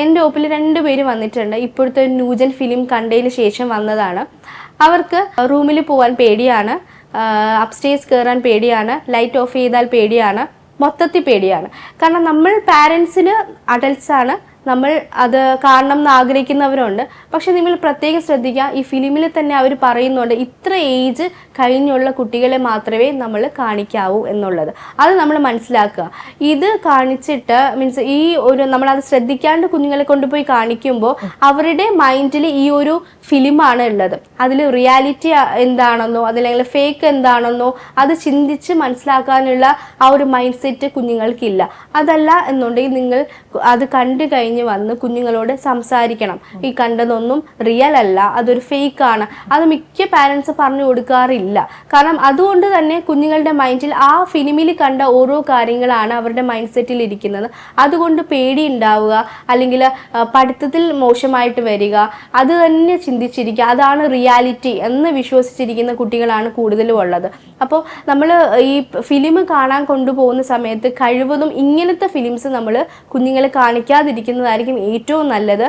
എൻ്റെ ഒപ്പിൽ 2 പേര് വന്നിട്ടുണ്ട്. ഇപ്പോഴത്തെ ഒരു ന്യൂജൻ ഫിലിം കണ്ടതിന് ശേഷം വന്നതാണ്. അവർക്ക് റൂമിൽ പോകാൻ പേടിയാണ്, അപ്സ്റ്റേഴ്സ് കയറാൻ പേടിയാണ്, ലൈറ്റ് ഓഫ് ചെയ്താൽ പേടിയാണ്, മൊത്തത്തിൽ പേടിയാണ്. കാരണം നമ്മൾ പാരൻസിന് അഡൽട്ട്സാണ്, നമ്മൾ അത് കാണണം എന്ന് ആഗ്രഹിക്കുന്നവരുണ്ട്. പക്ഷെ നിങ്ങൾ പ്രത്യേകം ശ്രദ്ധിക്കുക, ഈ ഫിലിമിൽ തന്നെ അവർ പറയുന്നുണ്ട് ഇത്ര ഏജ് കഴിഞ്ഞുള്ള കുട്ടികളെ മാത്രമേ നമ്മൾ കാണിക്കാവൂ എന്നുള്ളത്. അത് നമ്മൾ മനസ്സിലാക്കുക. ഇത് കാണിച്ചിട്ട് മീൻസ് ഈ ഒരു നമ്മളത് ശ്രദ്ധിക്കാണ്ട് കുഞ്ഞുങ്ങളെ കൊണ്ടുപോയി കാണിക്കുമ്പോൾ അവരുടെ മൈൻഡിൽ ഈ ഒരു ഫിലിമാണ് ഉള്ളത്. അതിൽ റിയാലിറ്റി എന്താണെന്നോ അതല്ലെങ്കിൽ ഫേക്ക് എന്താണെന്നോ അത് ചിന്തിച്ച് മനസ്സിലാക്കാനുള്ള ആ ഒരു മൈൻഡ് സെറ്റ് കുഞ്ഞുങ്ങൾക്കില്ല. അതല്ല എന്നുണ്ടെങ്കിൽ നിങ്ങൾ അത് കണ്ടു കഴിഞ്ഞ് വന്ന് കുഞ്ഞുങ്ങളോട് സംസാരിക്കണം. ഈ കണ്ടതൊന്നും റിയൽ അല്ല, അതൊരു ഫേക്ക് ആണ്. അത് മിക്ക പാരൻസ് പറഞ്ഞു കൊടുക്കാറില്ല. കാരണം അതുകൊണ്ട് തന്നെ കുഞ്ഞുങ്ങളുടെ മൈൻഡിൽ ആ ഫിലിമിൽ കണ്ട ഓരോ കാര്യങ്ങളാണ് അവരുടെ മൈൻഡ് സെറ്റിൽ ഇരിക്കുന്നത്. അതുകൊണ്ട് പേടി ഉണ്ടാവുക, അല്ലെങ്കിൽ പഠിത്തത്തിൽ മോശമായിട്ട് വരിക, അത് തന്നെ ചിന്തിച്ചിരിക്കുക, അതാണ് റിയാലിറ്റി എന്ന് വിശ്വസിച്ചിരിക്കുന്ന കുട്ടികളാണ് കൂടുതലും ഉള്ളത്. അപ്പോൾ നമ്മൾ ഈ ഫിലിം കാണാൻ കൊണ്ടുപോകുന്ന സമയത്ത് കഴിവതും ഇങ്ങനത്തെ ഫിലിംസ് നമ്മൾ കുഞ്ഞുങ്ങളെ കാണിക്കാതിരിക്കുന്നതായിരിക്കും ഏറ്റവും നല്ലത്.